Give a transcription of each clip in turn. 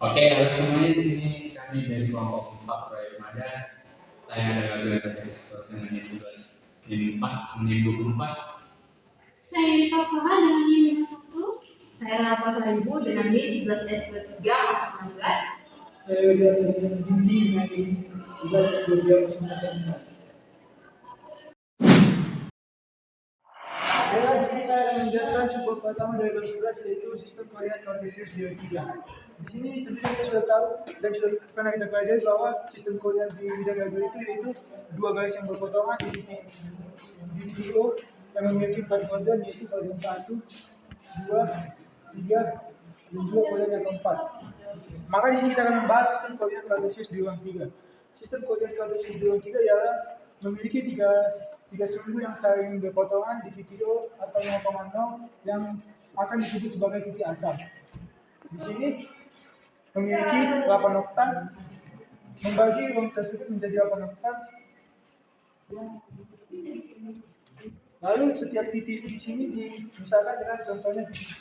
Oke, halo semuanya di sini kami dari kelompok 4 proyek Madas. Saya ada Gabriel dari dengan NIM 11 NIM 4 NIM 24. Saya Rita Farhan dengan NIM 51. Saya Rafa Saribu dengan NIM 11S23 kelas 16. Saya Widya dengan NIM 11S23 kelas 16. Di sini saya akan menjelaskan sumber pertama dari kelas 11 yaitu sistem koordinat kartesius di bidang 3. Di sini tentunya kita sudah tahu dan sudah pernah kita pelajari bahwa sistem koordinat di bidang radial itu yaitu dua garis yang berpotongan di titik O yang memiliki 4 koordinat yaitu koordinat 1, 2, 3, dan juga koordinat yang keempat. Maka di sini kita akan membahas sistem koordinat kartesius di ruang 3. Sistem koordinat kartesius di ruang 3 ialah memiliki tiga sumbu yang saling berpotongan di titik O atau 0,0 yang akan disebut sebagai titik asal. Di sini memiliki 8 oktan, membagi ruang tersebut menjadi 8 oktan. Lalu setiap titik di sini misalkan dengan contohnya titik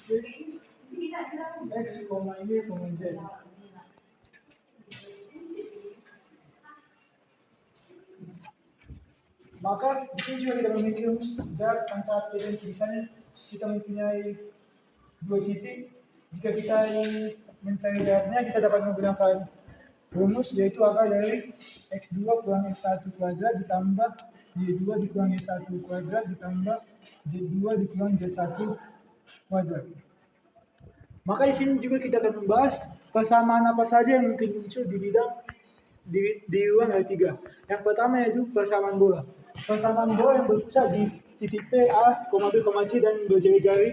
X, Y, Z. Maka di sini juga kita memiliki rumus jarak antara P dan Q. Misalnya kita mempunyai dua titik, jika kita ingin mencari jaraknya kita dapat menggunakan rumus yaitu akar dari X2 kurang X1 kuadrat ditambah Y2 dikurang Y1 kuadrat ditambah Z2 dikurang Z1 kuadrat. Maka di sini juga kita akan membahas persamaan apa saja yang mungkin muncul di bidang di ruang R3. Yang pertama yaitu persamaan bola. Persamaan bola yang berpusat di titik P, A, B, C dan berjari-jari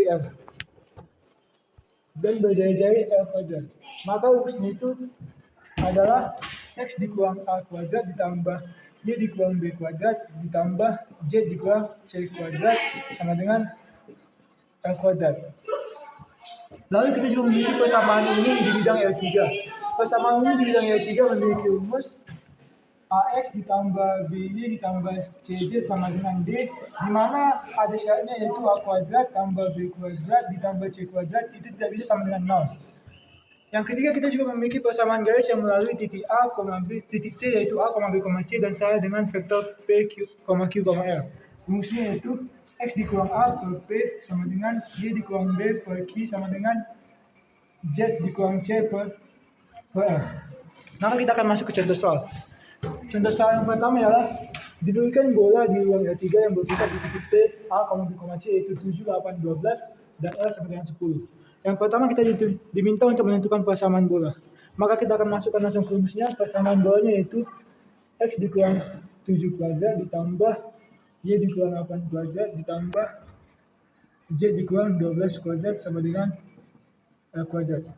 R. Dan berjari-jari R kuadrat. Maka rumusnya itu adalah X dikurang A kuadrat ditambah Y dikurang B kuadrat ditambah Z dikurang C kuadrat sama dengan R kuadrat. Lalu kita juga memiliki persamaan ini di bidang R3. Persamaan ini di bidang R3 memiliki rumus AX ditambah BY ditambah CZ sama dengan D, di mana ada syaratnya yaitu A kuadrat tambah B kuadrat ditambah C kuadrat itu tidak bisa sama dengan 0. Yang ketiga kita juga memiliki persamaan garis yang melalui titik A, B, titik T yaitu A, B, C dan sama dengan vektor P, Q, R. Rumusnya yaitu X dikurang A per P sama dengan Y dikurang B per Q sama dengan Z dikurang C per R. Maka kita akan masuk ke contoh soal. Contoh soal yang pertama ialah diberikan bola di ruang R3 yang berpusat di titik P, A, B, C yaitu 7, 8, 12 dan R sama dengan 10. Yang pertama kita diminta untuk menentukan persamaan bola. Maka kita akan masukkan langsung ke rumusnya. Persamaan bolanya yaitu X dikurang 7 kuadrat ditambah Y dikurang 8 kuadrat ditambah Z dikurang 12 kuadrat sama dengan R kuadrat.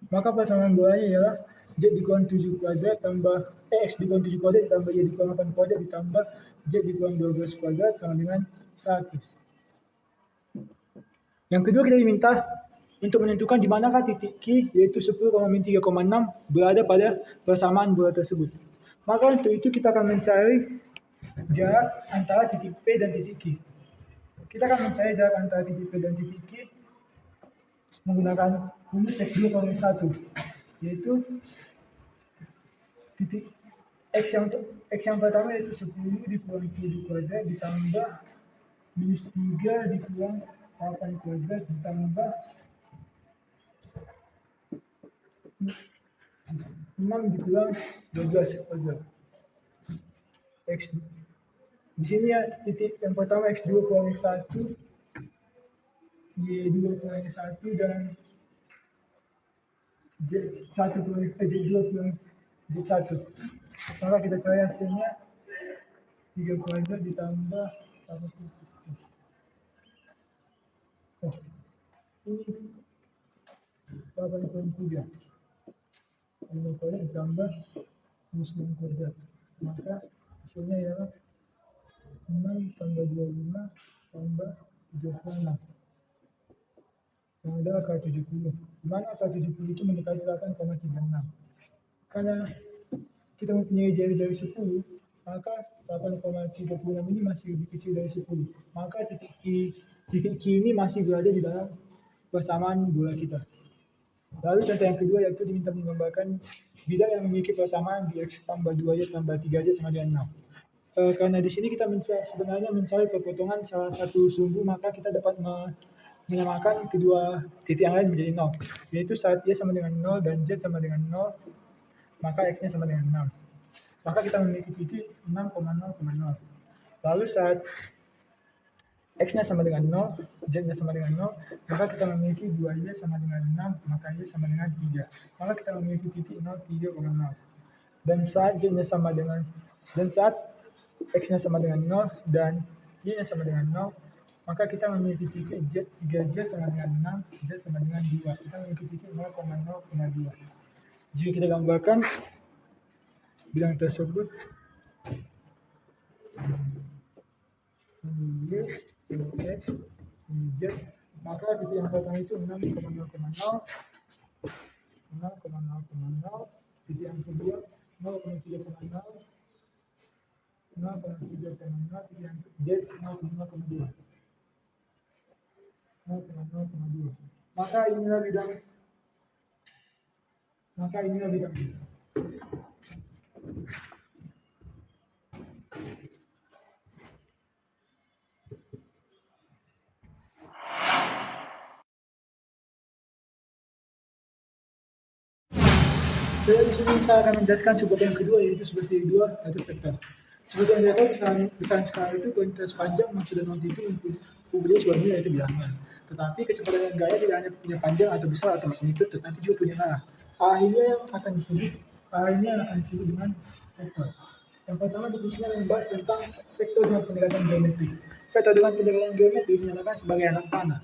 Maka persamaan bolanya ialah Z dikurang 7 kuadrat tambah X dikurang 7 kuadrat ditambah Y dikurang 8 kuadrat ditambah Z dikurang 12 kuadrat sama dengan 100. Yang kedua kita diminta untuk menentukan di manakah titik Q yaitu 10,3,6 berada pada persamaan bola tersebut. Maka untuk itu kita akan mencari jarak antara titik P dan titik Q. Kita akan mencari jarak antara titik P dan titik Q menggunakan rumus X2 kurang X1 yaitu titik X yang pertama yaitu 10 dikurang Q kuadrat ditambah minus 3 dikurang 8 kuadrat ditambah 6 dikurang 12 kuadrat. X di sini ya titik yang pertama X2 kurang X1, Y2 kurang X1 dan Z1 kurang Z2 kurang Z1. Maka kita cari hasilnya 3 kuadrat ditambah 8. Ini 8,3. 5 kuadrat ditambah minus 6 kuadrat. Maka hasilnya ialah 6 tambah 25 tambah 36. Yang ada akar 70. Di mana akar 70 itu mendekati 8,36. Karena kita mempunyai jari-jari 10, maka 8,36 ini masih lebih kecil dari 10. Maka titik Q titik Q ini masih berada di dalam persamaan bola kita. Lalu contoh yang kedua yaitu diminta menggambarkan bidang yang memiliki persamaan dx tambah 2y tambah 3z sama dengan 6. Karena di sini kita sebenarnya mencari perpotongan salah satu sumbu, maka kita dapat menyamakan kedua titik yang lain menjadi 0, yaitu saat y sama dengan 0 dan z sama dengan 0, maka x-nya sama dengan 6. Maka kita memiliki titik 6,0,0. Lalu saat x-nya sama dengan 0, z-nya sama dengan 0, maka kita memiliki 2y sama dengan 6, maka y sama dengan 3. Maka kita memiliki titik 0, 3,0. Dan saat x-nya sama dengan 0 dan y-nya sama dengan 0, maka kita memiliki titik z, 3z sama dengan 6, z sama dengan 2. Kita memiliki titik 0,0,2. Jika kita gambarkan bidang tersebut, y, x, z, maka titik yang pertama itu 6,0,0, 6,0,0, titik yang kedua 0,3,0, 0,3,0, titik yang z 0,0,2. Maka inilah bidang. Jadi di sini saya akan menjelaskan sebagai yang kedua, yaitu seperti kedua yaitu vektor. Seperti yang kita tahu, misalnya skala itu kuantitas panjang maksud dan itu mempunyai suatu yaitu bilangan. Tetapi kecepatan dan gaya tidak hanya punya panjang atau besar atau magnitude, tetapi juga punya arah. Arah ini yang akan disebut dengan vektor. Yang pertama definisinya membahas tentang vektor dengan pendekatan geometri. Vektor dengan pendekatan geometri dinyatakan sebagai anak panah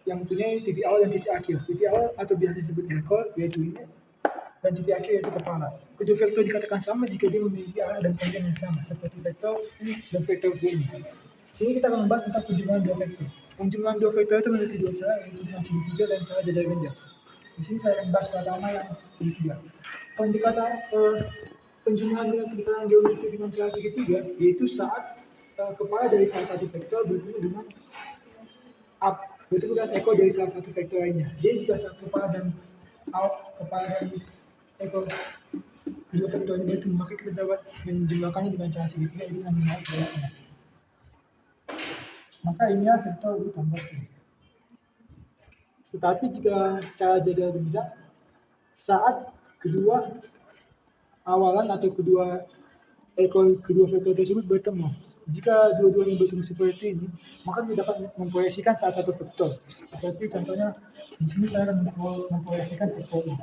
yang mempunyai titik awal dan titik akhir. Titik awal atau biasa disebut ekor yaitu ini, dan titik akhir yaitu kepala. Kedua vektor dikatakan sama jika dia memiliki arah dan panjang yang sama, seperti vektor ini dan vektor v ini. Sini kita akan membahas tentang penjumlahan dua vektor. Penjumlahan dua vektor itu memiliki dua cara, yaitu dengan segitiga dan cara jajar genjang. Di sini saya akan bahas pertama yang segitiga. Pendekatan penjumlahan dengan pendekatan geometri dengan cara segitiga yaitu saat kepala dari salah satu vektor bertemu dengan ekor dari salah satu vektor lainnya. Jadi jika saat kepala dan ekor kedua vektor ini bertemu, maka kita dapat menjumlahkannya dengan cara segitiga yaitu dengan menggunakan garisnya. Maka inilah vektor U tambah V. Tetapi jika cara jajar genjang, saat kedua awalan atau kedua vektor tersebut bertemu, jika dua-duanya bertemu seperti ini, maka kita dapat memproyeksikan salah satu vektor. Seperti contohnya di sini saya akan memproyeksikan vektor U.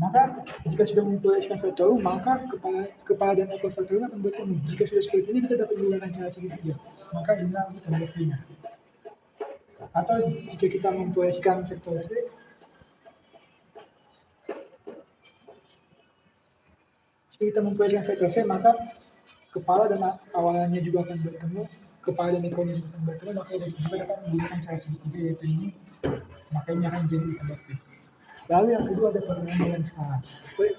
Maka jika sudah memproyeksikan vektor U, maka kepala dan ekor vektor U akan bertemu. Jika sudah seperti ini, kita dapat menggunakan cara segitiga. Maka inilah U tambah V-nya. Atau jika kita memproyeksikan vektor V, maka kepala dan awalannya juga akan bertemu, kepala dan ekornya juga akan bertemu, maka juga dapat menggunakan cara segitiga yaitu ini, maka ini akan jadi U tambah V. Lalu yang kedua ada perkalian dengan skala.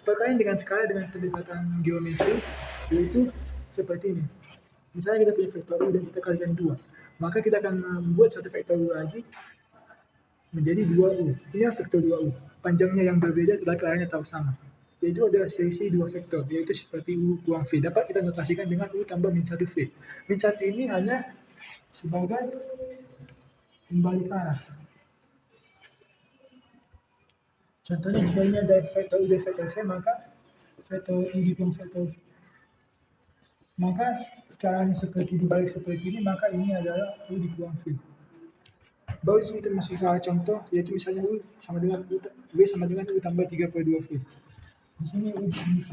Perkalian dengan skala dengan pendekatan geometri yaitu seperti ini. Misalnya kita punya vektor U dan kita kalikan 2, maka kita akan membuat satu vektor U lagi menjadi 2U. Ini vektor 2U. Panjangnya yang berbeda tetapi arahnya tetap sama. Yaitu ada selisih dua vektor, yaitu seperti U kurang V. Dapat kita notasikan dengan U tambah min 1V. Min 1 ini hanya sebagai kembali ke arah. Contohnya jika ini ada vektor U dan vektor V, maka vektor U dikurang vektor V. Maka sekarang seperti dibalik seperti ini, maka ini adalah U dikurang V. Baru disini termasuk salah contoh, yaitu misalnya U sama dengan V sama dengan U tambah 3/2V. Di sini U di sini V.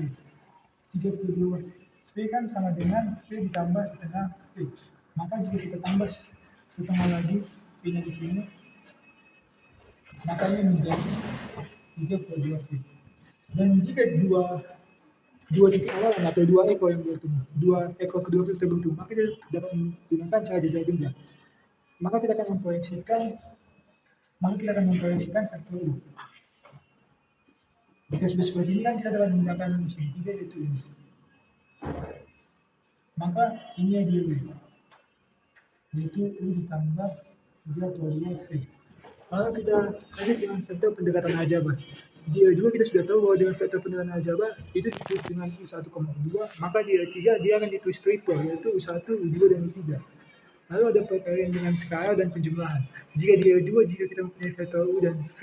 3/2V kan sama dengan V ditambah setengah V. Maka jika kita tambah setengah lagi V-nya di sini, maka ini menjadi 3/2V. Dan jika dua titik awalan atau dua ekor yang bertemu, dua ekor kedua vektor bertemu, maka kita dapat menggunakan cara jajar genjang. Maka kita akan memproyeksikan vektor U. Jika sudah seperti ini kan kita dapat menggunakan segitiga yaitu ini. Maka ini dia U. yaitu U ditambah 3 per 2 V. Kalau kita kaji dengan vektor pendekatan aljabar, di E2 kita sudah tahu bahwa dengan vektor pendekatan aljabar itu ditulis dengan U1, U2, maka di E3 dia akan ditulis triple, yaitu U1, U2, dan U3. Lalu ada perkalian dengan skala dan penjumlahan. Jika di E2 jika kita mempunyai vektor U dan V,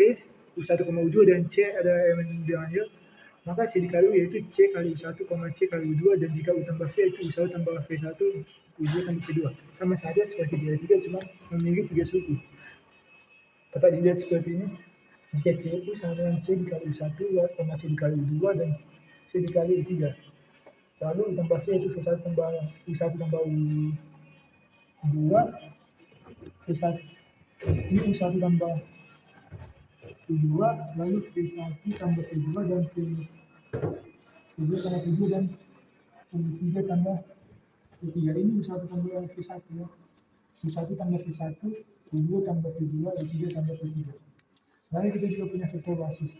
U1, U2, dan C ada elemen bilangannya, maka C dikali U yaitu C kali U1, C kali U2, dan jika U tambah V yaitu U1 tambah V1, U2 tambah V2. Sama saja seperti di E3, cuma memiliki 3 suku. Dapat dilihat seperti ini. Jika C itu sama dengan C dikali U1, C dikali U2, dan C dikali U3. Lalu U tambah V itu V1 tambah U1 tambah U2, V1 ini U1 tambah U2, lalu V1 tambah V2, dan V2 tambah V2, dan U3 tambah U3. Ini U1 tambah V1 ya. U1 tambah V1, U2 tambah V2, U3 tambah V3. Lalu kita juga punya vektor basis.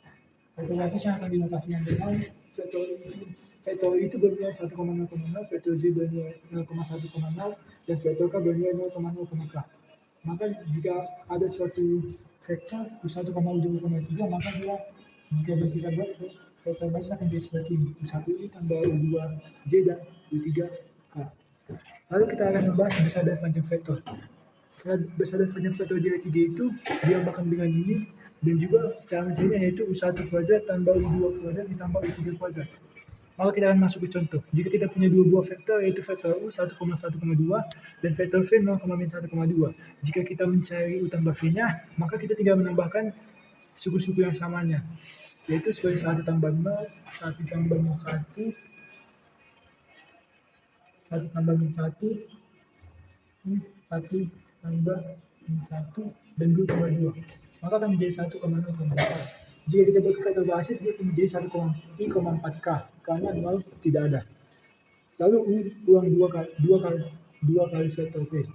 Vektor basis yang akan dinotasikan dengan vektor itu bernilai 1,0,0, vektor Z bernilai 0,1,0, dan vektor K bernilai 0,0, K. Maka jika ada suatu vektor U1, U2, U3, maka jika kita buat vektor basis akan jadi seperti ini. U1 ini tambah U2 Z dan U3 K. Lalu kita akan membahas besar dan panjang vektor. Besar dan panjang vektor di E3 itu diambahkan dengan ini, dan juga cara mencarinya yaitu U1 kuadrat tambah U2 kuadrat ditambah U3 kuadrat. Maka kita akan masuk ke contoh. Jika kita punya dua buah vektor yaitu vektor U 1,1,2 dan vektor V 0,-1,2. Jika kita mencari U tambah V-nya, maka kita tinggal menambahkan suku-suku yang samanya, yaitu sebagai 1 tambah 0, 1 tambah min 1, 1 tambah min 1, 1 tambah min 1, dan 2 tambah 2. Maka akan menjadi 1,0,4. Jika kita buat vektor basis, dia akan menjadi 1,4K, karena 0 tidak ada. Lalu U kurang 2 kali vektor V,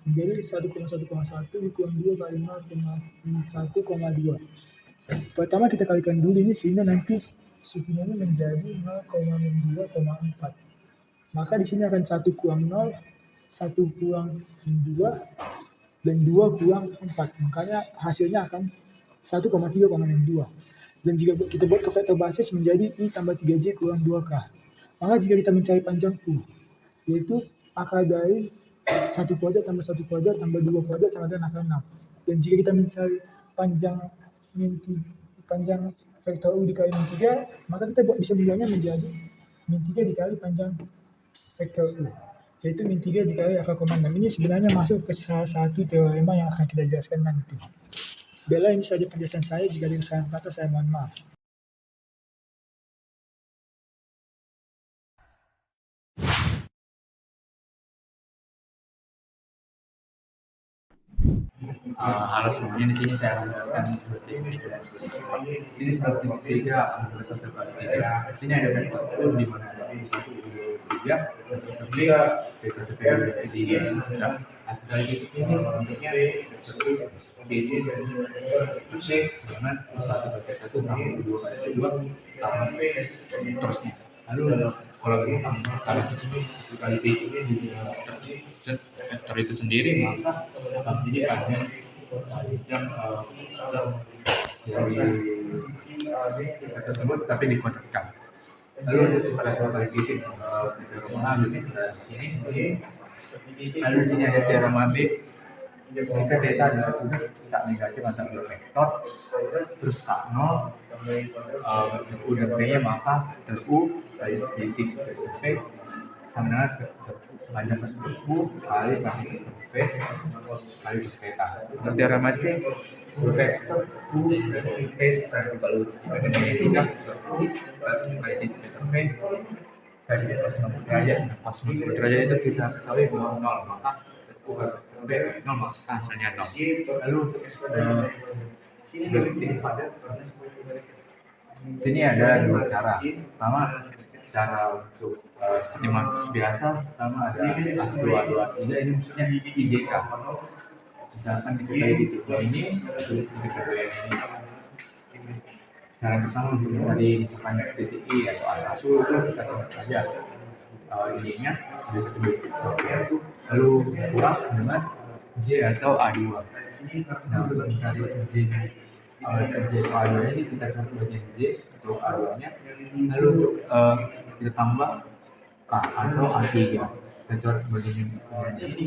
menjadi 1,1,1 kurang 2 kali 0,1,2. Pertama kita kalikan dulu ini, sehingga nanti sukunya ini menjadi 0,2,4. Maka di sini akan 1 kurang 0, 1 kurang 2, dan 2 kurang 4. Makanya hasilnya akan 1,3,2. Dan jika kita buat ke vektor basis menjadi I tambah 3J kurang 2K. Maka jika kita mencari panjang U, yaitu akar dari 1 kuadrat tambah 1 kuadrat tambah 2 kuadrat sama dengan akar 6. Dan jika kita mencari panjang vektor U dikali min 3, maka kita bisa bilangnya menjadi min 3 dikali panjang vektor U, yaitu min 3 dikali akar 6. Ini sebenarnya masuk ke salah satu teorema yang akan kita jelaskan nanti. Bella, ini saja penjelasan saya. Jika ada kesalahan kata, saya mohon maaf. Halo semuanya, di sini saya akan menjelaskan seperti ini. Di sini 1,3 adalah seperti ini. Di sini ada vektor U di mana ada U1, U2, U3, V1, V2, V3. Hasil dari titik ini bentuknya vektor U, ini C dengan U1 bagi 1 tambah U2 bagi 2 tambah V seterusnya. Lalu kalau sekali titik ini di vektor itu sendiri, maka akan menjadi panjang dari tersebut tapi dikuadratkan. Lalu pada saat kali titik teorema di sini, lalu di sini ada teorema B. Jika beta adalah sudut tak negatif antara dua vektor, terus K0, vektor U dan V-nya, maka vektor U kali titik vektor V sama dengan vektor panjang vektor U kali panjang vektor V kali cos beta. Untuk teorema C, vektor U dan V sama dengan 3 vektor U kali titik vektor V kali pas 90 derajat. Pas 90 derajat itu kita ketahui bahwa 0, maka U kali V 0, maka hasilnya 0. Lalu 11.4. Sini ada dua cara. Pertama, cara untuk seperti biasa, pertama ada A2A3, ini maksudnya IJK. Misalkan diketahui di titik ini, diketahui yang ini. Cara pertama untuk mencari misalkan titik I atau A1 itu kita saja. ininya dari satu bit lalu kurang dengan J atau A2. Nah untuk mencari J J atau A2 ini kita cari bagian J atau A2 nya, lalu untuk kita tambah K atau A3, kita cari bagian ini.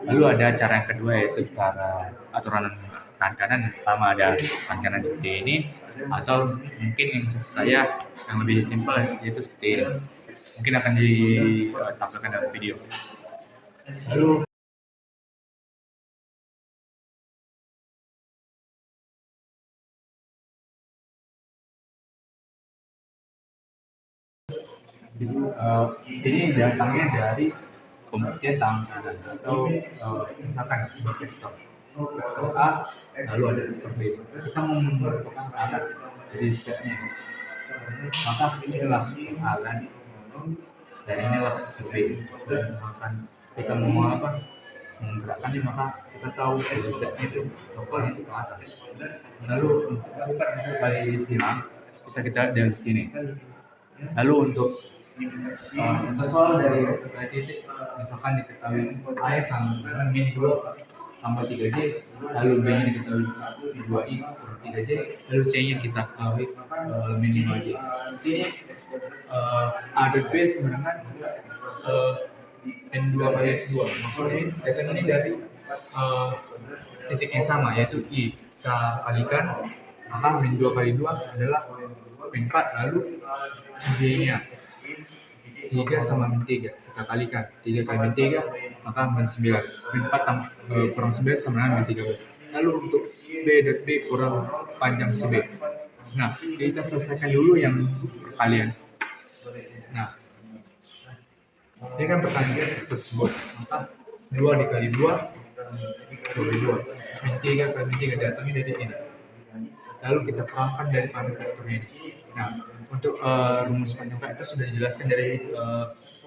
Lalu ada cara yang kedua, yaitu cara aturan tangan kanan. Yang pertama ada tangan kanan seperti ini, atau mungkin yang saya yang lebih simpel yaitu seperti ini. Mungkin akan ditampilkan dalam video. Lalu ini datangnya dari pembuktian tangan kanan, atau misalkan sebagai vektor A lalu ada vektor B. Kita mau menentukan alat dari setnya, maka inilah alat dan inilah vektor B. Dan akan kita mau menggerakkannya, maka kita tahu setnya itu tokonya itu ke atas. Lalu untuk sifat kali silang bisa kita dari sini. Lalu untuk soal dari titik, misalkan diketahui A sama dengan min 2 tambah 3J, lalu B nya diketahui 2I kurang 3J, lalu C nya kita ketahui min 5J. Di sini A dan B sama dengan min 2 kali 2. Maksudnya data ini dari titik yang sama, yaitu I. Kita kalikan, maka min 2 kali 2 adalah min 4, lalu J nya 3 sama min 3, kita kalikan 3 kali min 3 maka min 9, min 4 kurang 9 sama dengan min 13. Lalu untuk B dan B kurang panjang si B. Nah kita selesaikan dulu yang perkalian. Nah ini kan perkalian tersebut, maka 2 dikali 2 dikali 2, min 3 kali min 3 datangnya dari ini, lalu kita kurangkan dari panjang vektornya ini. Nah untuk rumus panjang vektor sudah dijelaskan dari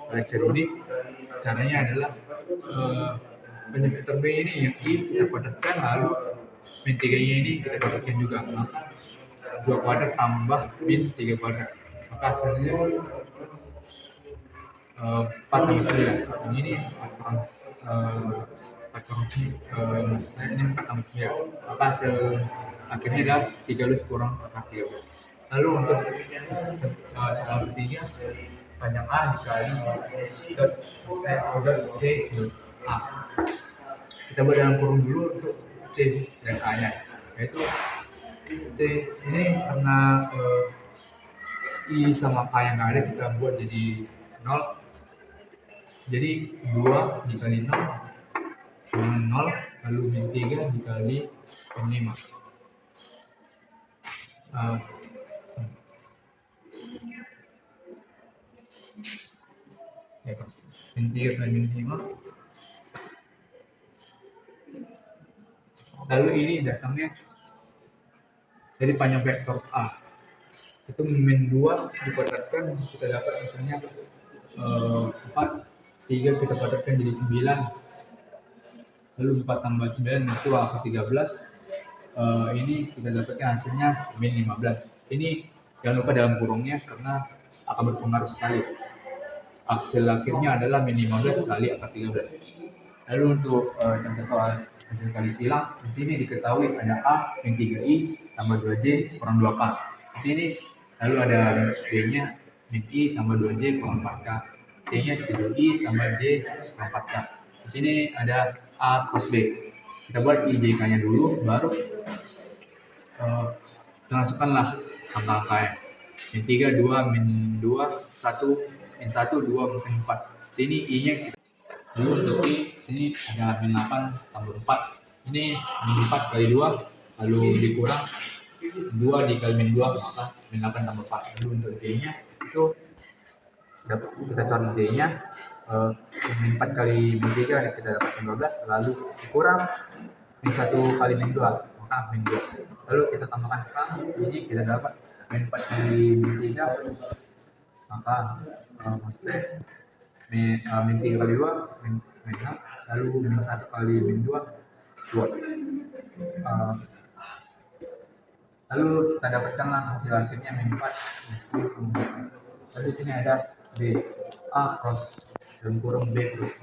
oleh Serudi. Caranya adalah panjang vektor B ini yang I kita kuadratkan, lalu min 3 nya ini kita kuadratkan juga, maka 2 kuadrat tambah min 3 kuadrat, maka hasilnya 4 tambah 9. Ini 4 tambah 9, maka hasil akhirnya adalah 13 kurang 13. Lalu untuk soal ketiga, panjang A dikali dot C dot A. Kita buat dalam kurung dulu untuk C dan A nya, yaitu C ini karena I sama K yang ada kita buat jadi 0, jadi 2 dikali 0 dengan 0, lalu min 3 dikali min 5. Min 3 kali min 5. Lalu ini datangnya dari panjang vektor A, itu min 2 dikuadratkan, kita dapat misalnya 4, 3 kita kuadratkan jadi 9, lalu 4 tambah 9 itu angka 13. Ini kita dapatkan hasilnya min 15. Ini jangan lupa dalam kurungnya karena akan berpengaruh sekali. Hasil akhirnya adalah min 15 kali angka 13. Lalu untuk contoh soal hasil kali silang, di sini diketahui ada A min 3I tambah 2J kurang 2K. Di sini lalu ada B-nya min I tambah 2J kurang 4K. C-nya 7I tambah J kurang 4K. Di sini ada A plus B. Kita buat IJK-nya dulu, baru kita masukkanlah angka-angkanya. Min 3, 2, min 2, 1, min 1, 2, min 4. Sini I-nya kita. Lalu untuk I, sini ada min 8 tambah 4. Ini min 4 kali 2, lalu dikurang 2 dikali min 2, maka min 8 tambah 4. Lalu untuk J-nya itu dapat, kita cari J-nya min 4 kali min 3 kita dapat 15, lalu dikurang min 1 kali min 2, maka min 2. Lalu kita tambahkan K, ini kita dapat min 4 kali min 3, maka maksudnya min 3 kali 2 min 6, lalu min 1 kali min 2 2. Lalu kita dapatkanlah hasil akhirnya min 4 min 10 sama 2. Lalu di sini ada B. A cross dalam kurung B cross C.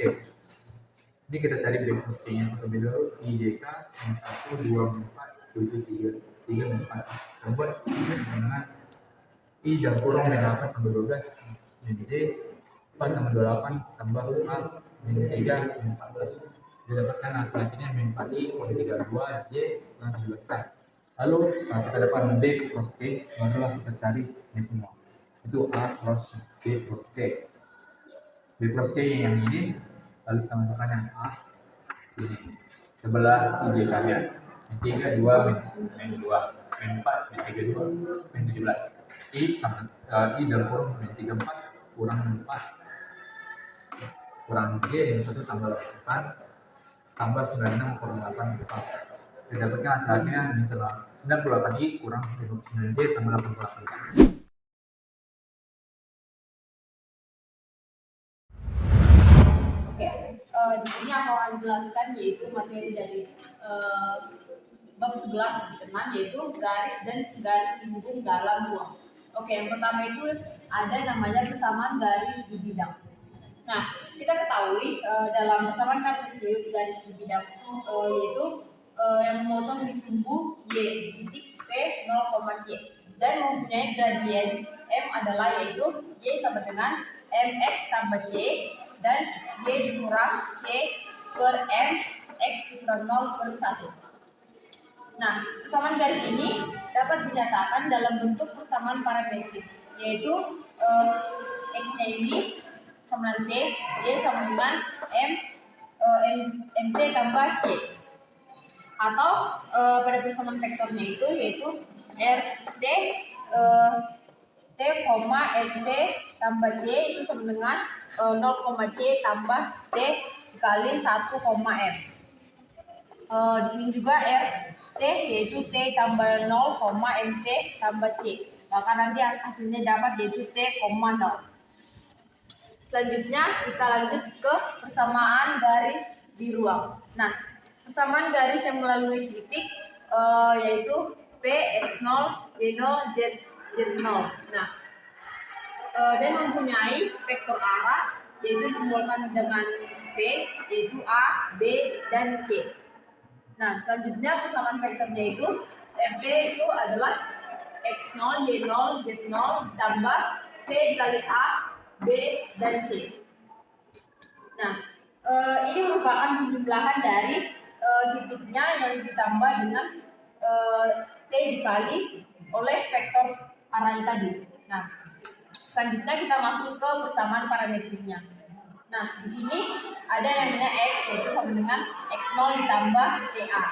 Ini kita cari B cross C-nya terlebih dahulu. IJK yang 1, 2, 4, 7, 3, 3, 4. Kemudian ini dengan I dalam kurung min 8 tambah 12 min J 4 tambah 28 tambah 4 min 3 min 14. Didapatkan selanjutnya min 4 I kuali 32 J kurang 17 kan. Lalu setelah kita dapat B cross K, barulah kita cari ini semua. Itu A cross B cross K. B cross K yang ini, lalu kita masukkan yang A sini sebelah IJK nya. Min 3 2 min 2 min 4 min 3 2 min 17. I sama I dalam kurung min 3 4 kurang 4 kurang J yang 1 tambah 8 tambah 96 kurang 8 4. Didapatkan hasilnya min 98 I kurang 59 J tambah 88. Di sini aku akan jelaskan yaitu materi dari bab 11 yaitu garis dan garis singgung dalam ruang. Oke, yang pertama itu ada namanya persamaan garis di bidang. Nah, kita ketahui dalam persamaan kartesius garis di bidang yaitu yang memotong di sumbu Y titik P 0, C dan mempunyai gradien M adalah yaitu Y sama dengan MX tambah C dan Y dikurang C per M X dikurang 0/1. Nah, persamaan garis ini dapat dinyatakan dalam bentuk persamaan parametrik, yaitu X-nya ini sama dengan T, Y sama dengan MT tambah C. Atau pada persamaan vektornya itu yaitu RT T, MT tambah C itu sama dengan 0, C tambah T dikali 1, M. Di sini juga RT yaitu T tambah 0, MT tambah C. Maka nanti hasilnya dapat yaitu T, 0. Selanjutnya kita lanjut ke persamaan garis di ruang. Nah, persamaan garis yang melalui titik yaitu P, X0, Y0, Z0. Nah, dan mempunyai vektor arah yaitu disimbolkan dengan P yaitu A, B, dan C. Nah, selanjutnya persamaan vektornya itu RT itu adalah X0, Y0, Z0 tambah T dikali A, B, dan C. Nah, ini merupakan penjumlahan dari titiknya yang ditambah dengan T dikali oleh vektor arahnya tadi. Nah, selanjutnya kita masuk ke persamaan parametriknya. Nah, di sini ada yang namanya X yaitu sama dengan X0 ditambah TA,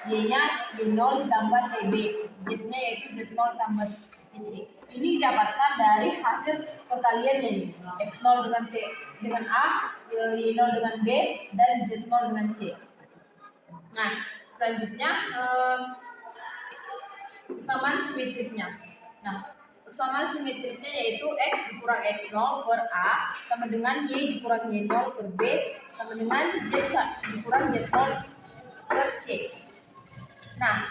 Y-nya Y0 ditambah TB, Z-nya yaitu Z0 ditambah TC. Ini didapatkan dari hasil perkaliannya nih, X0 dengan T dengan A, Y0 dengan B, dan Z0 dengan C. Nah, selanjutnya persamaan simetriknya. Nah, persamaan simetriknya yaitu X dikurang X0 per A sama dengan Y dikurang Y0 per B sama dengan Z dikurang Z0 per C. Nah,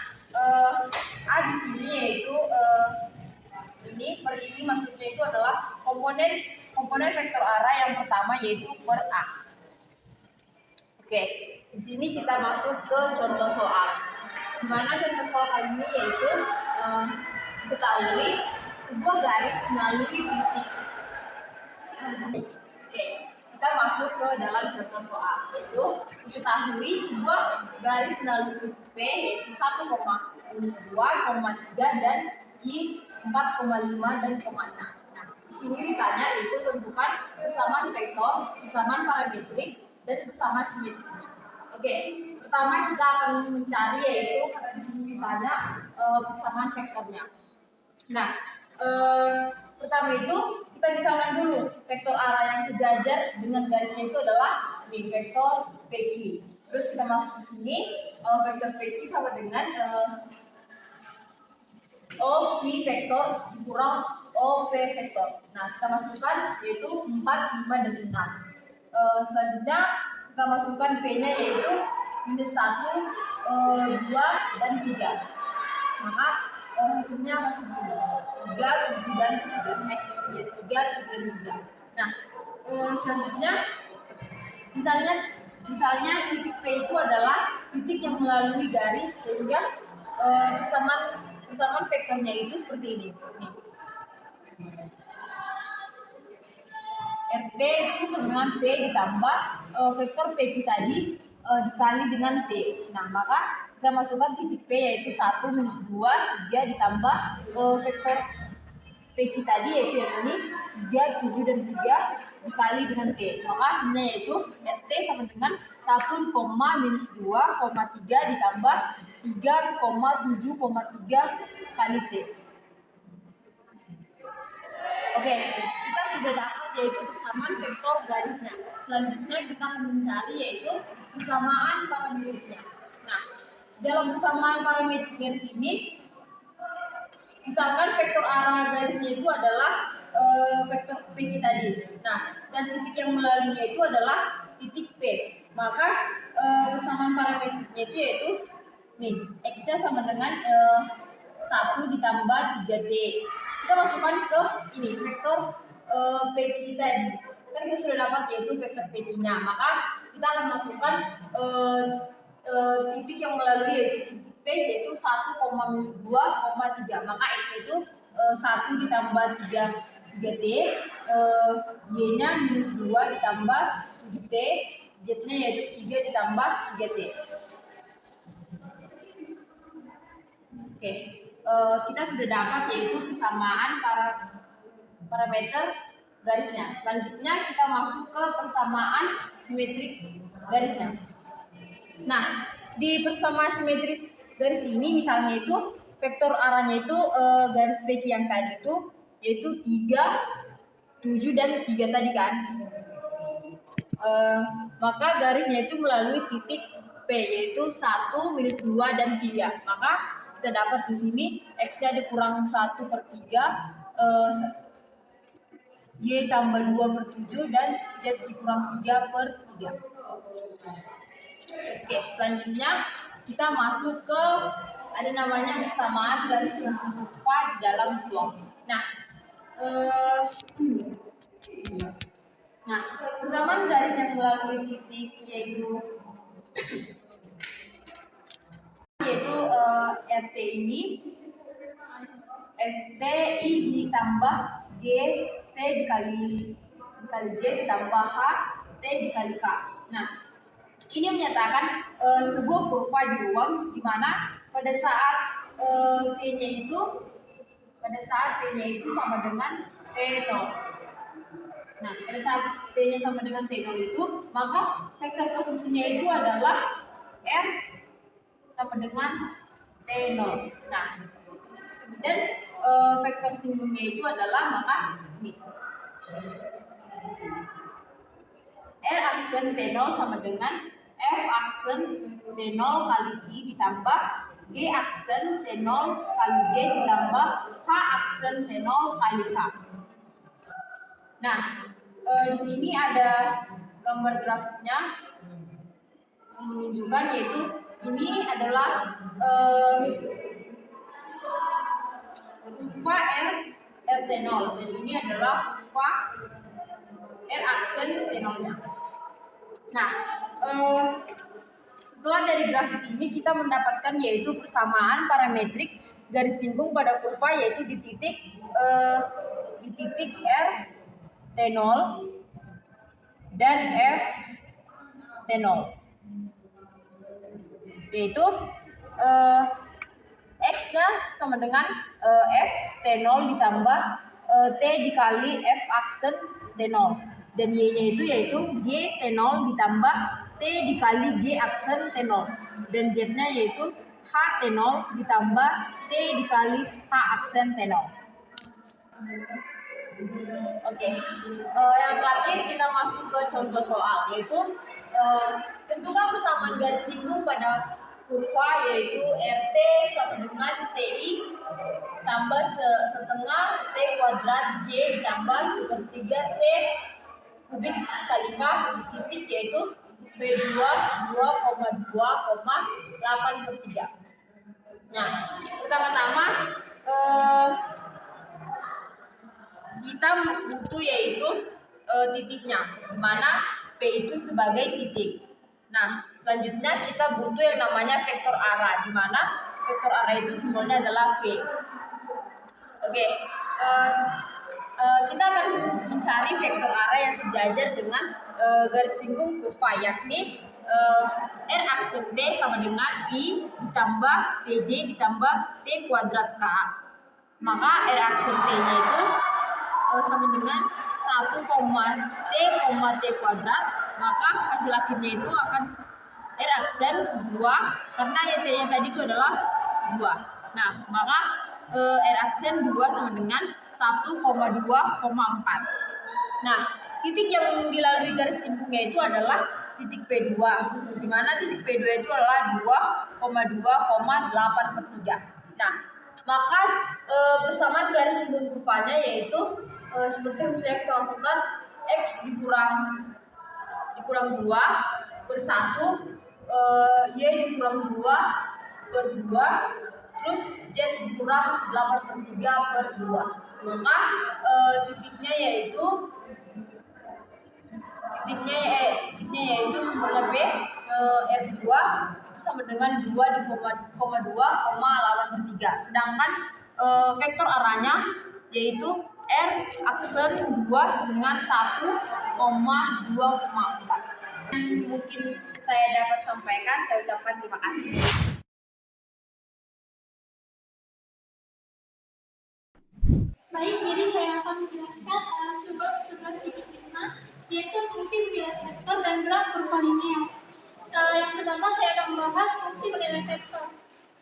A di sini yaitu ini per ini maksudnya itu adalah komponen vektor arah yang pertama yaitu per A. Oke, di sini kita masuk ke contoh soal. Di mana contoh soal kali ini yaitu diketahui sebuah garis melalui titik. Oke, kita masuk ke dalam contoh soal. Yaitu diketahui sebuah garis melalui titik P yaitu 1,2, 3 dan I 4,5 dan 0,6. Nah, di sini ditanya yaitu tentukan persamaan vektor, persamaan parametrik, dan persamaan simetriknya. Oke, pertama kita akan mencari yaitu karena di sini ditanya persamaan vektornya. Nah, pertama itu kita misalkan dulu vektor arah yang sejajar dengan garisnya itu adalah ini vektor PQ. Terus kita masuk ke sini vektor PQ sama dengan OQ vektor dikurang OP vektor. Nah, kita masukkan yaitu 4, 5, dan 6. Selanjutnya kita masukkan P-nya yaitu minus 1, 2, dan 3. Maka hasilnya masih 3, 7, dan 3. 3, 7, dan 3. Nah, Selanjutnya misalnya titik P itu adalah titik yang melalui garis sehingga persamaan vektornya itu seperti ini. Nih. RT itu sama dengan P ditambah vektor PT tadi dikali dengan T. Nah, maka kita masukkan titik P yaitu 1 minus 2, 3 ditambah vektor PT tadi yaitu yang ini 3, 7, dan 3 dikali dengan T. Maka hasilnya yaitu RT sama dengan 1, minus 2, 3 ditambah 3, 7,3 kali T. Oke, kita sudah dapat yaitu persamaan vektor garisnya. Selanjutnya kita mencari yaitu persamaan parametriknya. Nah, dalam persamaan parametrik garis ini, misalkan vektor arah garisnya itu adalah vektor P tadi. Nah, dan titik yang melaluinya itu adalah titik P. Maka persamaan parametriknya itu yaitu nih, X-nya sama dengan 1 ditambah 3T. Kita masukkan ke ini vektor P tadi. Kan kita sudah dapat yaitu vektor P-nya. Maka kita akan masukkan titik yang melalui yaitu titik P yaitu 1, minus 2, 3. Maka X itu 1 ditambah 3T, Y-nya minus 2 ditambah 7T, Z-nya yaitu 3 ditambah 3T. Oke, kita sudah dapat yaitu persamaan parameter garisnya. Selanjutnya kita masuk ke persamaan simetrik garisnya. Nah, di persamaan simetris garis ini misalnya itu vektor arahnya itu garis PQ yang tadi itu yaitu 3, 7, dan 3 tadi kan. Maka garisnya itu melalui titik P yaitu 1, minus 2, dan 3. Maka kita dapat di sini X-nya dikurang 1/3, Y tambah 2/7, dan Z dikurang 3/3. Oke, selanjutnya kita masuk ke ada namanya persamaan garis singgung kurva di dalam blok. Nah, persamaan garis yang melalui titik yaitu RT ini FTI ditambah GT dikali J ditambah H T dikali K. Nah, ini menyatakan sebuah kurva di ruang di mana pada saat T-nya itu sama dengan T0. Nah, pada saat T-nya sama dengan T0 itu, maka vektor posisinya itu adalah R sama dengan T0. Nah, dan vektor singgungnya itu adalah maka ini. R aksen T0 sama dengan F aksen T0 kali I ditambah G aksen T0 kali J ditambah H aksen T0 kali K. Nah, di sini ada gambar grafiknya yang menunjukkan yaitu ini adalah kurva RT0 dan ini adalah kurva R aksen T0-nya. Nah, setelah dari grafik ini kita mendapatkan yaitu persamaan parametrik garis singgung pada kurva yaitu di titik R T0 dan F T0 yaitu X-nya sama dengan F T0 ditambah T dikali F aksen T0 dan Y-nya itu yaitu G T0 ditambah T dikali G aksen T0 dan Z-nya yaitu H T0 ditambah T dikali H aksen T0. Oke, yang terakhir kita masuk ke contoh soal yaitu tentukan persamaan garis singgung pada kurva yaitu RT sama dengan TI tambah setengah T kuadrat J ditambah 1/3 T kubik kali K di titik yaitu P2 2,8/3. Nah, pertama-tama kita butuh yaitu titiknya, di mana P itu sebagai titik. Nah, selanjutnya kita butuh yang namanya vektor arah, di mana vektor arah itu simbolnya adalah P. Oke, kita akan mencari vektor arah yang sejajar dengan garis singgung kurva, yakni R aksen T sama dengan I ditambah PJ ditambah T kuadrat K. Maka R aksen T-nya itu sama dengan 1, T kuadrat. Maka hasil akhirnya itu akan R aksen 2, karena yang T-nya tadi itu adalah 2. Nah, maka R aksen 2 sama dengan 1,2,4. Nah, titik yang dilalui garis singgungnya itu adalah titik P2, di mana titik P2 itu adalah 2,2,8/3. Nah, maka persamaan garis singgung kurvanya yaitu seperti misalnya kita masukkan X dikurang 2/1, Y dikurang 2/2, terus Z dikurang 8/3/2. Maka titiknya yaitu simbolnya B, R2 itu sama dengan 2,2,8/3. Sedangkan vektor arahnya yaitu R aksen 2 dengan 1,2,4. Mungkin saya dapat sampaikan, saya ucapkan terima kasih. Baik, jadi saya akan menjelaskan sebab 11.5, yaitu fungsi bernilai vektor dan gerak kurva linear. Yang pertama saya akan membahas fungsi bernilai vektor.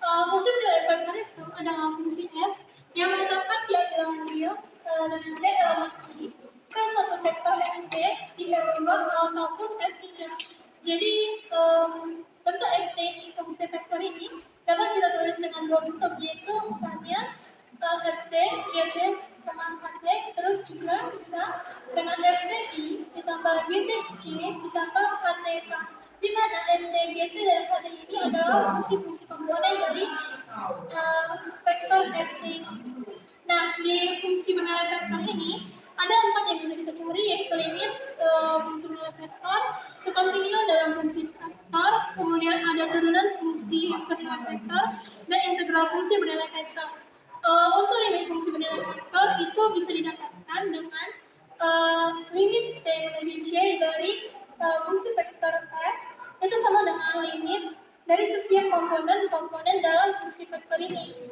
Fungsi bernilai vektor itu adalah fungsi f yang menetapkan dia bilangan real dengan d elemen i ke suatu vektor ft di R2 maupun F3. Jadi bentuk ft ini, fungsi vektor ini dapat kita tulis dengan dua bentuk, yaitu misalnya ft, gt, ht, terus juga bisa dengan fti ditambah gtc ditambah htk, di mana ft, gt, dan ht ini adalah fungsi-fungsi komponen dari vektor ft. Nah, di fungsi bernilai vektor ini ada 4 yang bisa kita cari, yaitu limit fungsi bernilai vektor, continuum dalam fungsi vektor, kemudian ada turunan fungsi bernilai vektor, dan integral fungsi bernilai vektor. Untuk limit fungsi bernilai vektor itu bisa didapatkan dengan limit T menuju C dari fungsi vektor F itu sama dengan limit dari setiap komponen dalam fungsi vektor ini.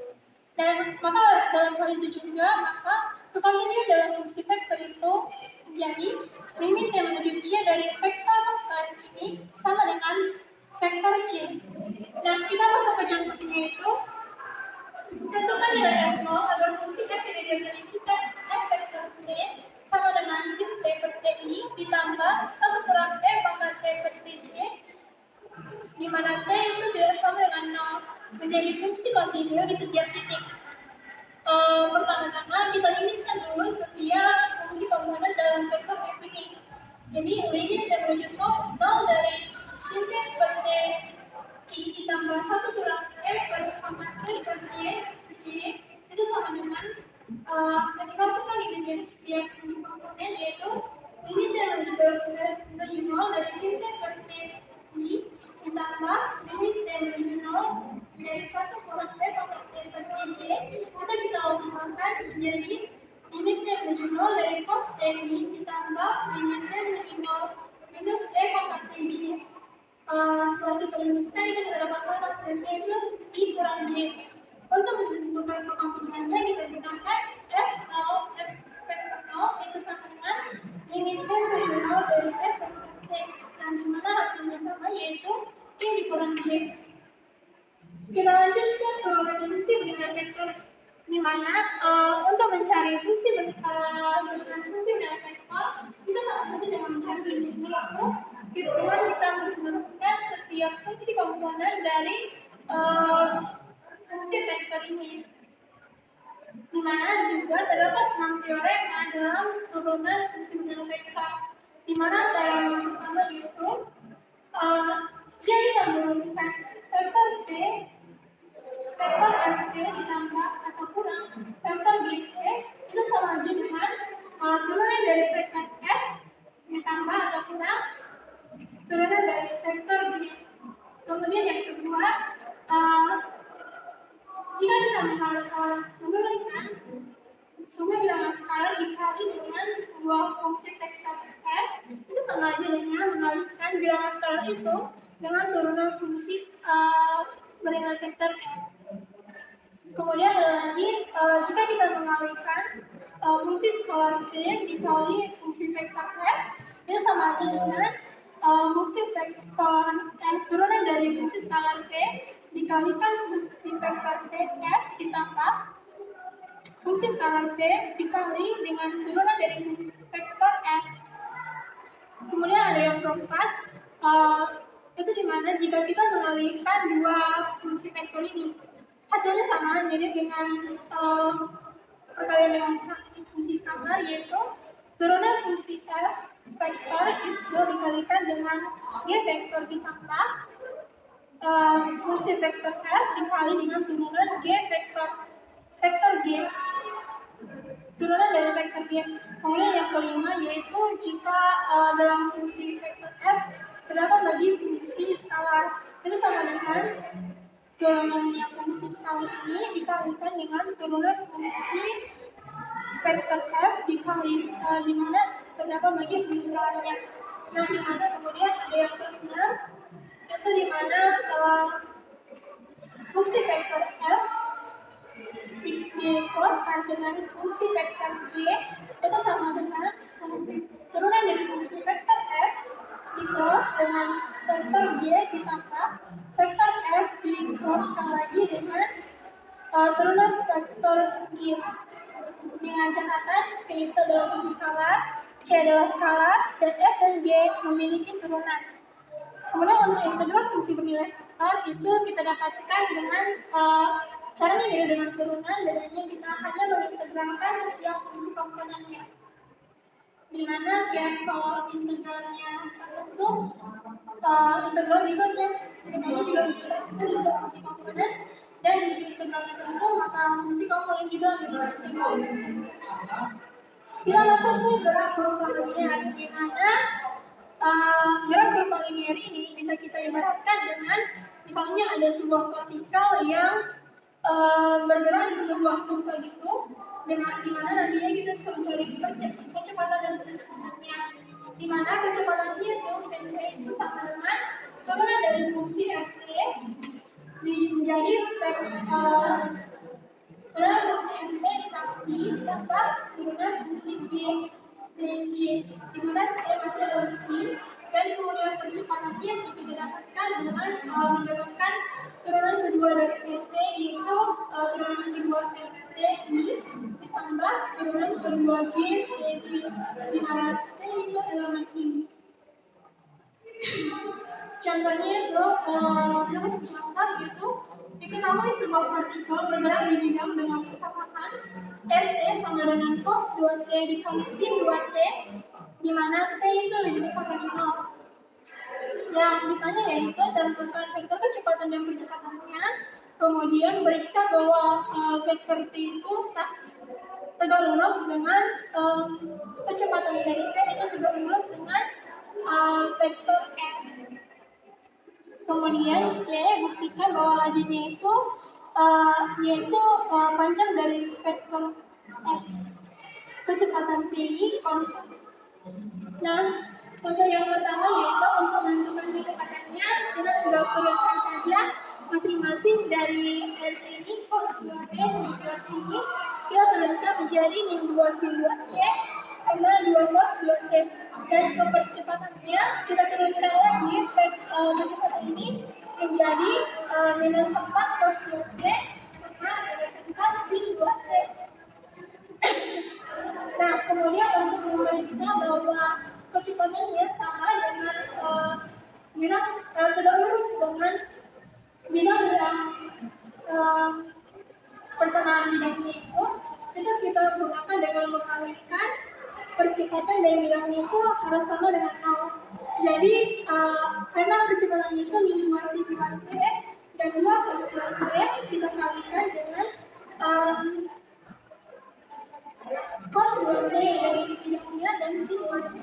Dan maka dalam hal itu juga, maka continuum dalam fungsi vektor itu jadi limit yang menuju C dari vektor F ini sama dengan vektor C. Nah, kita masuk ke contohnya itu. Tentukan nilai F0 agar fungsi F ini didefinisikan F vektor T sama dengan sin T per TI ditambah 1 kurang T pangkat T per TJ, di mana T itu tidak sama dengan 0, menjadi fungsi kontinu di setiap titik. Pertama-tama kita limitkan dulu setiap fungsi komponen dalam vektor F ini. Jadi limit yang menuju 0 dari sin T per T I ditambah 1 kurang F per pangkat T per J itu sama dengan kita masukkan limit dari setiap fungsi komponen, yaitu limit yang menuju 0 dari sin T per T I ditambah limit yang menuju 0 dari 1 kurang T pangkat T per J itu kita logikakan menjadi limit yang menuju 0 dari cos T I ditambah limit yang menuju 0 minus T pangkat J. Setelah kita limitkan itu kita dapatkan hasilnya plus I kurang J. Untuk menentukan kekomponennya kita gunakan F0, F vektor 0 itu sama dengan limitnya menuju 0 dari F vektor T, dan dimana hasilnya sama, yaitu I dikurang J. Kita lanjut ke turunan fungsi bernilai vektor, dimana untuk mencari fungsi bernilai vektor itu sama saja dengan mencari limitnya, yaitu dengan kita menentukan setiap fungsi komponen dari fungsi vektor ini, dimana juga terdapat 6 teorema dalam turunan fungsi bernilai vektor, dimana teorema yang pertama yaitu jika kita menurunkan vektor T, vektor Ft ditambah atau kurang vektor Gt itu sama aja dengan turunan dari vektor F Kemudian yang kedua, uh, jika kita menurunkan semua bilangan skalar dikali dengan dua fungsi vektor f, itu sama aja dengan mengalihkan bilangan skalar itu dengan turunan fungsi bernilai vektor f. Kemudian ada lagi, jika kita mengalihkan fungsi skalar p dikali fungsi vektor f, itu sama aja dengan fungsi vektor turunan dari fungsi skalar p dikalikan fungsi vektor p f ditambah fungsi skalar p dikali dengan turunan dari fungsi vektor f. Kemudian ada yang keempat, itu dimana jika kita mengalihkan dua fungsi vektor ini, hasilnya sama, mirip dengan perkalian dengan fungsi skalar, yaitu turunan fungsi f vektor itu dikalikan dengan g vektor ditambah fungsi vektor f dikali dengan turunan g vektor g, turunan dari vektor g. Kemudian yang kelima yaitu jika dalam fungsi vektor f terdapat lagi fungsi skalar, itu sama dengan turunannya fungsi skalar ini dikalikan dengan turunan fungsi vektor f dikali di mana terdapat lagi fungsi skalarnya. Nah, di mana kemudian ada yang keenam, itu di mana fungsi vektor f di-crosskan dengan fungsi vektor g, itu sama dengan fungsi turunan dari fungsi vektor f di-cross dengan vektor g ditambah vektor f di-crosskan lagi dengan turunan vektor g, dengan catatan p itu adalah fungsi skalar, c adalah skalar, dan f dan g memiliki turunan. Kemudian untuk integral fungsi bernilai vektor itu kita dapatkan dengan caranya mirip dengan turunan, bedanya kita hanya mengintegralkan setiap fungsi komponennya. Dimana kalau integralnya tertentu, integral berikutnya integralnya juga itu di setiap fungsi komponen, dan jika integralnya tertentu maka fungsi komponen juga memiliki integral. Kita masuk ke gerak kurva linear, di mana gerak kurva linear ini bisa kita ibaratkan dengan misalnya ada sebuah partikel yang bergerak di sebuah kurva gitu, dengan dimana nantinya kita bisa mencari kecepatan dan kecepatannya, dimana kecepatannya itu vt itu sama dengan turunan dari fungsi ft menjadi turunan fungsi ft ditambah turunan fungsi g dan j, dimana masih ada lagi, dan kemudian kecepatannya kita dapatkan dengan mendapatkan turunan kedua dari ft, yaitu turunan kedua ft ditambah turunan kedua g dj, di mana t itu elemen ini. Contohnya itu, kita masuk ke contoh, yaitu diketahui sebuah partikel bergerak di bidang dengan kecepatan rt sama dengan cos 2t dikali sin 2t, di mana t itu lebih besar dari 0. Yang ditanya yaitu tentukan vektor kecepatan dan percepatannya, kemudian periksa bahwa vektor t itu tegak lurus dengan kecepatan dari t itu tegak lurus dengan vektor f. Kemudian c, buktikan bahwa lajunya itu yaitu panjang dari vektor f. Kecepatan t ini konstan. Nah, untuk yang pertama yaitu untuk menentukan kecepatannya, kita tinggal turunkan saja masing-masing dari rt ini, cos 2t, sin 2t ini kita turunkan menjadi min 2 sin 2t karena 2 cos 2t, dan ke percepatannya kita turunkan lagi kecepatan ini menjadi minus 4 cos 2t karena minus 4 sin 2t. Nah, kemudian untuk memeriksa bahwa kecepatannya sama dengan bidang tegak lurus dengan bidang yang persamaan bidangnya itu kita gunakan dengan mengalihkan percepatan dari bidangnya itu harus sama dengan 0. Jadi karena percepatannya itu min 2 sin 2t dan 2 cos 2t kita kalikan dengan cos 2t dari bidangnya dan sin 2t.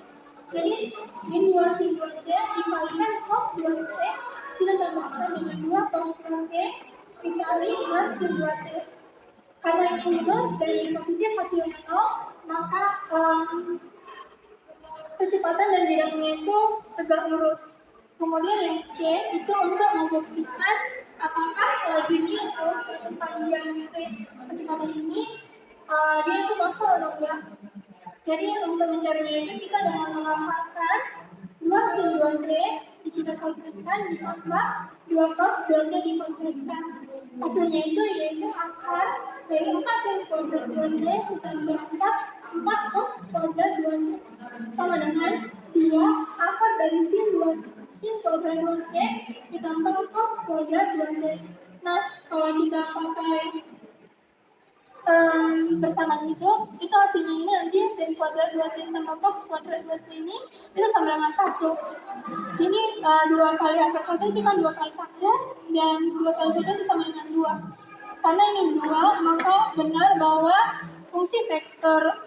Jadi min 2 sin 2t dikalikan cos 2t kita ditambahkan dengan 2 cos 2T dikali dengan sin 2T. Karena ini minus dan ini positif hasilnya 0, maka kecepatan dan bidangnya itu tegak lurus. Kemudian yang C itu untuk membuktikan apakah lajunya atau panjang kecepatan ini dia itu kosong atau enggak. Jadi untuk mencarinya itu kita dengan mengamalkan 2 sin 2T kita kalkulasikan ditambah 2 cos 2T dikalkulasikan. Hasilnya itu yaitu akar dari 4 sin kuadrat 2T ditambah 4 cos kuadrat 2T sama dengan 2 akar dari sin kuadrat 2T ditambah cos kuadrat 2T. Nah, kalau kita pakai persamaan itu hasilnya ini nanti sin kuadrat 2T tambah cos kuadrat 2T ini itu sama dengan 1. Jadi 2 kali akar 1 itu kan 2 kali 1 dan 2 kali 1 itu sama dengan 2. Karena ini 2, maka benar bahwa fungsi vektor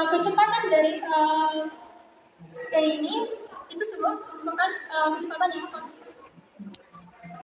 kecepatan dari T ini itu merupakan kecepatan yang konstan.